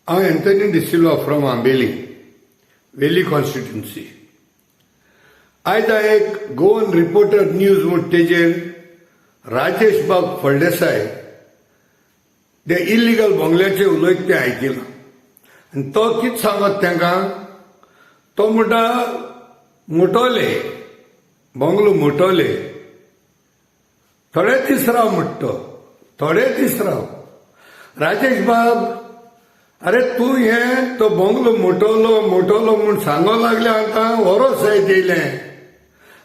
I am Anthony De Silva from Ambeli, Valley constituency. आज एक Goan reporter news म्हूण तेजेर राजेश बाब फळदेसाय ते इल्लीगल बंगल्याचे उलयत ते आयकिलां आनी तो कितें सांगत तांकां तो म्हणटा मोटोले बंगलो मोटोले थोडे दीस राव म्हणटा थोडे दीस राव राजेश बाब अरे तूं हे तो बंगलो मोटोलो म्हूण सांगो लागले आमकां वरोस जाय येयलें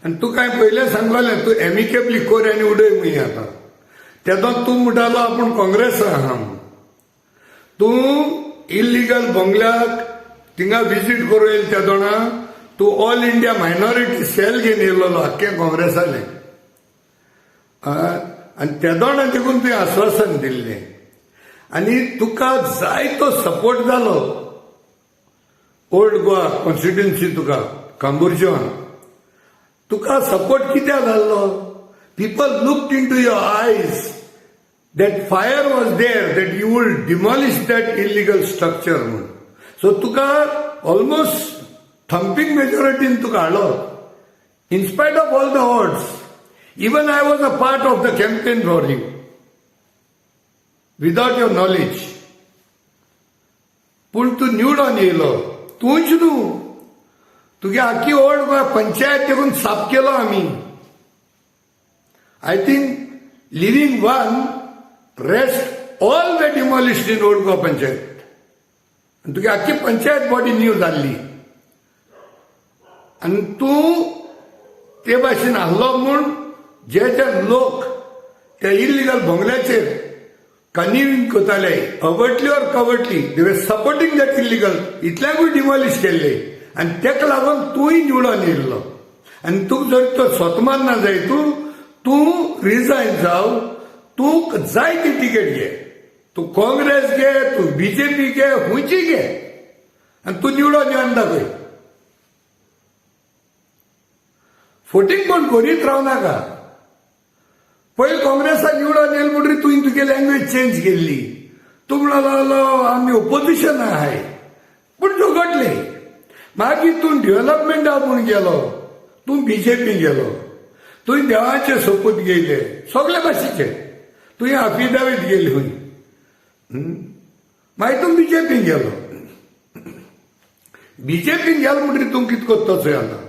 आनी तूं काय पयलें सांगलेलें तूं एमिकेबली कोर आनी उडय म्हूण आतां तेदो तूं म्हणटालो आपूण काँग्रेस आहा तूं इल्लीगल बंगल्याक थिंगा विजीट करूं येयलें त्या दोणा तूं ऑल इंडिया मायनॉरिटी सेल घेवन येयलोलो आख्खें काँग्रेसालें आनी त्या दोणा देखून तुवें आश्वासन दिल्लें आनी तुका जायतो सपोर्ट जालो ओल्ड गोवा कॉन्स्टिट्युएन्सी तुका कांबुरजोन तुका सपोर्ट कित्याक जाल्लो people looked into your eyes that fire was there that you would demolish that illegal structure म्हणून सो तुका ऑलमोस्ट थंपिंग मेजॉरिटीन तुका हाडलो in spite of all the odds even I was a part of the campaign for you without your knowledge पूण तूं निवडून येयलो तूंच न्हू तुगे आख्खी ओल्ड गोवा पंचायत देखून साफ केलो आमी I think living one rest all the demolished in old Goa panchayat आनी तुगे आख्खी पंचायत बॉडी न्यू जाल्ली आनी तूं ते भाशेन आहलो म्हूण जे लोक त्या इल्लीगल बंगल्याचेर कन्व्हिन्स करताले अवटली ऑर कवटली they were supporting that illegal इतल्याकूय डिमॉलिश केल्ले आनी तेका लागून तूंय निवडून येयल्लो आनी तुका जर तो स्वतमान ना जाय तूं रिजायन जाव तूं जाय ती तिकेट घे तूं काँग्रेस घे तूं बीजेपी घे खंयची घे आनी तूं निवडून येवन दाखय फोटींग पण करीत राव नाका पयलीं काँग्रेसाक निवडून येयले म्हणटरी तुवें तुगे लँग्वेज चेंज केल्ली तूं म्हणलो आमी ओपोजिशन आहाय पूण झगडले मागीर तूं डेव्हलपमेंटा म्हूण गेलो तूं बीजेपी गेलो तुवें देवाचे सोपूत घेयले सगळे भाशेचे तुवें अफिडेवीट गेली खंय मागीर तूं बीजेपीन गेलो बीजेपीन गेलो म्हणटरी तूं कितें करता चोय आतां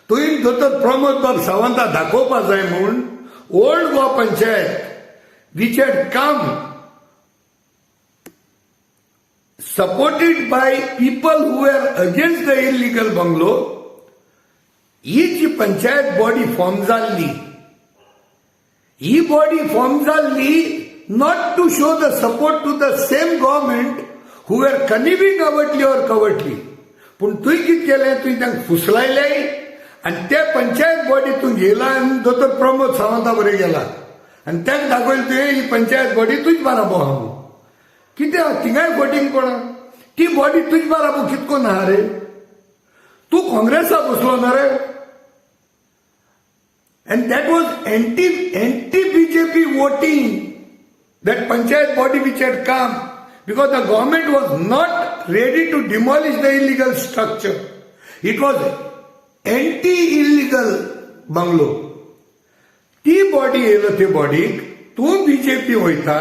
तुवें दोतोर प्रमोद बाब सावंताक दाखोवपा जाय म्हूण old Goa panchayat which had come supported by people who were against the illegal bungalow ही जी पंचायत बॉडी फॉर्म जाल्ली ही बॉडी फॉर्म जाल्ली not to show the support to the same government who were conniving अवटली or कवटली पूण तुवें कितें केलें तुवें तांकां फुसलायलें आनी ते पंचायत बॉडीतून गेला आनी दोतोर प्रमोद सावंता बरें गेला आनी ताका दाखयलें तुवें ही पंचायत बॉडी तुज बाराबो आहा म्हणून कित्याक थिंगाय वोटींग कोणा ती बॉडी तुज बाराबो कितकोन आहा रे तूं काँग्रेसा बसलो ना रे and that was anti BJP voting that panchayat body which had come because the government was not ready to demolish the illegal structure it was anti illegal bungalow ती बॉडी येयलो ते बॉडीक तूं बीजेपी वयता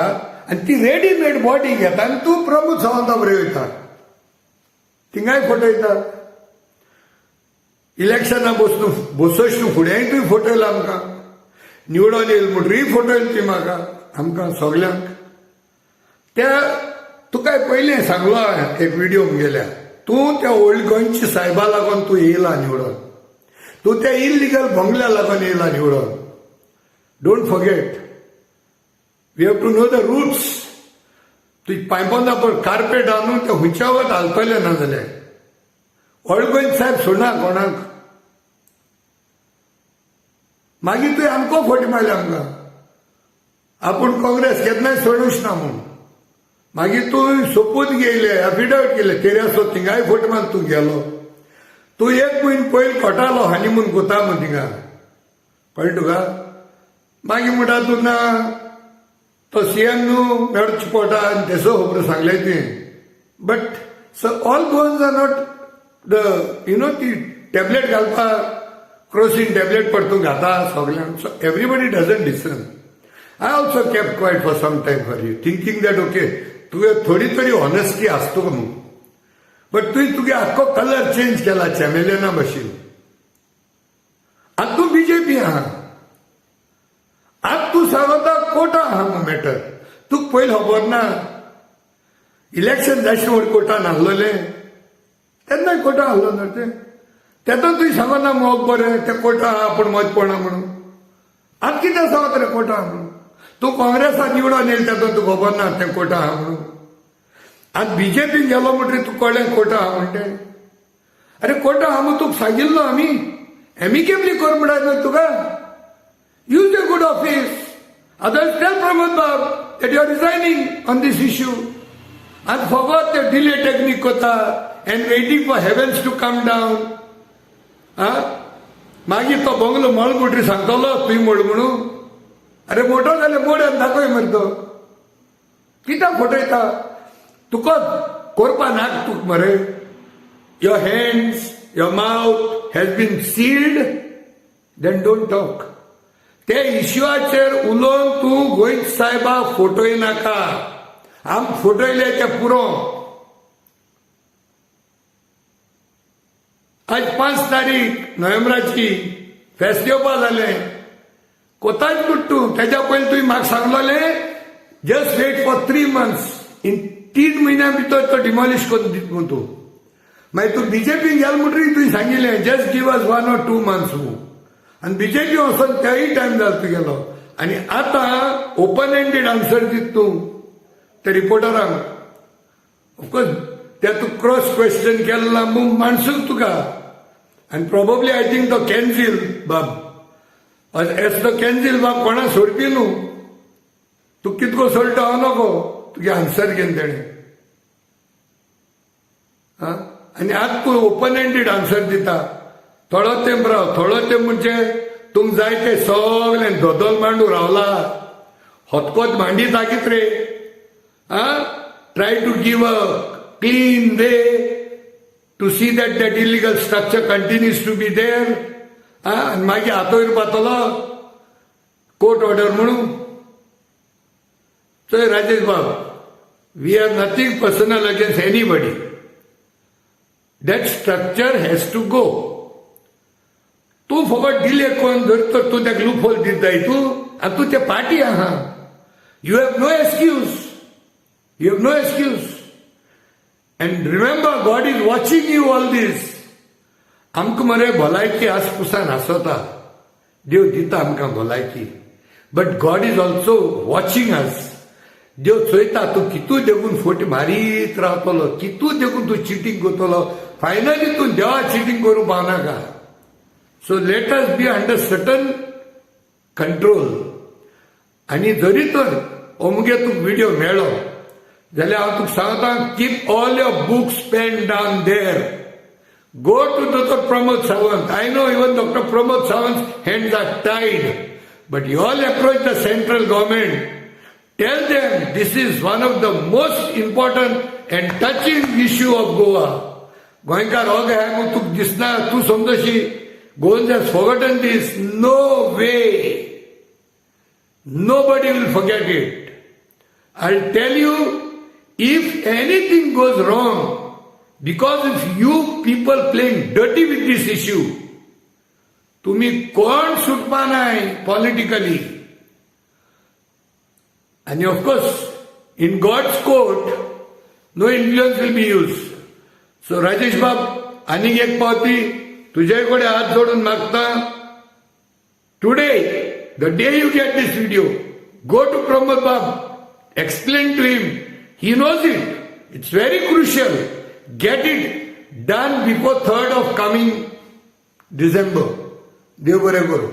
आनी ती रेडीमेड बॉडी घेता आनी तूं प्रमोद सावंता बरें वयता थिंगाय फोटो येता इलेक्शना बसोच न्हू फुडेंय तुवें फोटो येयला आमकां निवडून येयलो म्हणटरी फोटो येयलो ती म्हाका आमकां सगल्यांक त्या तुकाय पयलें सांगलो एक व्हिडिओ गेल्या तूं त्या ओल्ड गोंयच्या सायबा लागून तूं येयला निवडून तूं त्या इल्लीगल बंगल्या लागून येयला निवडून don't forget we have to know the roots तुझे पायपोंदा पळय कार्पेट आहा न्हू ते खुंयच्या वत घालतले ना जाल्यार ओल्ड गोंय साहेब सोडना कोणाक मागीर तुवें आमको फोटी मारले आमकां आपूण काँग्रेस केन्नाय सोडूच ना म्हूण मागीर तूं सोपूत घेयले एफिडेवीट केले तेऱ्यासो थिंगाय फोटो मारून तूं गेलो तूं एक म्हयनो पयलीं कोटालो हनीमून कोता म्हूण थिंगा कळ्ळें तुका मागीर म्हणटा तूं ना तो सीएम न्हू मेळच पडटा आनी तेसो खबर सांगलें तुवें but all Goans are not ती टॅबलेट घालपाक क्रोसीन टॅबलेट परतून घाता सगळ्यांक. So everybody doesn't listen. I also kept quiet for some time for you, thinking that okay तुवें थोडी तरी ऑनेस्टी आसतो न्हू, बट तुगे आख्खो कलर चेंज केला चॅमेलियना भशेन. आतां तूं बीजेपी आहा, आतां तूं सांगता कोर्टा आहा न्हू मॅटर. तुका पयलीं खबर ना इलेक्शन जायचे व्हड कोर्टान आहलोलें, तेन्नाय कोर्टान आहलो न्हू तें. तेन्ना तुवें सांगना मोग बरें तें कोर्टा आहा पूण मत पडना म्हणून. आतां कितें सांगता रे कोर्टा आहा म्हणून. तूं काँग्रेसाक निवडून येयलें तेन्ना तुका खबर ना तें कोर्टा आहा म्हणून. आतां बीजेपीन गेलो म्हणटरी तुका कळ्ळें कोर्टा आहा म्हणटे. अरे कोर्टा आहा म्हणून तुका सांगिल्लो आमी एमिकेबली कर म्हणून तुका. Use a good office. Others tell Pramod Bab that you are resigning on this issue. And forgot the delay technique kota and waiting for heavens to come down. मागीर तो बंगलो मळ म्हणटरी सांगतलो तुवें मोड म्हणून. अरे मोठो जाल्यार मोड आनी दाखय मरे तो. कित्याक फटयता तुका करपा नाक तुका मरे. Your hands your mouth has been sealed, then don't talk. ते इश्यूआचेर उलोवन तूं गोंयच साहेबाक फटय नाका. आम फटयले ते पुरो. आज 5 तारीख नोव्हेंबराची फेस्त येवपा जालें. कोताच पूट तूं तेज्या पयलीं तुवें म्हाका सांगलोलें just wait for 3 months. In 3 म्हयन्यां भितर तो डिमॉलिश करून दित म्हणून तूं. मागीर तूं बीजेपीन गेल म्हणटरी तुवें सांगिल्लें just give us 1 or 2 months म्हणून. आनी बीजेपी वचून त्याय टायम जालो तुगेलो. आनी आतां ओपन एंडेड आन्सर दित तूं त्या रिपोर्टरांक. ऑफकोर्स ते तूं क्रॉस क्वेश्चन केल्ला म्हूण मानसूक तुका. आनी प्रोबेबली आय थिंक तो कॅन्झील बाब एस तो कॅन्झील बाब कोणा सोडपी न्हू. तूं कितको सोडटा हांव नको तुगे आन्सर घेवन तेणें. आनी आतां तूं ओपन एंडेड आन्सर दिता. थोडो तेंप राव. थोडो तेंप म्हणजे तुमक जाय ते सगळें दोदोल मांडू रावला. होतकोत मांडीता कित रे. Try to give a clean way to see that illegal structure continues to be there. आनी मागीर हातोयर पातलो कोर्ट ऑर्डर म्हणून. चोय राजेश बाब, we are nothing personal against anybody. That structure has to go. तूं फकत डिले कोन्न धरतर तूं तेका लूप होल दिताय तूं. आनी तूं ते पार्टी आहा. You have no excuse. You have no excuse. And remember God is watching you all this. आमकां मरे भलायकी आसपुसान आसोता. देव दिता आमकां भलायकी. But God is also watching us. देव चोयता तूं कितू देखून फट मारीत रावतलो, कितू देखून तूं चिटींग करतलो. फायनली तूं देवा चिटींग करूं पावनाका. So let us be under certain control. आनी जरी तर अमगे तुका व्हिडिओ मेळ्ळो जाल्यार हांव तुका सांगता keep all your books pen down there. Go to doctor Pramod Sawant. I know even doctor Pramod Sawant hands are tied, but you all approach the central government. Tell them this is one of the most important and touching issue of Goa. गोंयकार हो गे म्हूण तुका दिसना तूं समजशी Goans has forgotten this. No way. Nobody will forget it. I'll tell you, if anything goes wrong, because of you people playing dirty with this issue, तुम्ही कोण सुटपा नाय politically. And of course, in God's court, no influence will be used. So Rajesh Bab, आनीक एक पावती तुझे कडेन हात जोडून मागता. Today the day you get this video, go to Pramod Bab, explain to him. He knows it. It's very crucial. Get it done before 3rd of coming December. देव बरें करूं.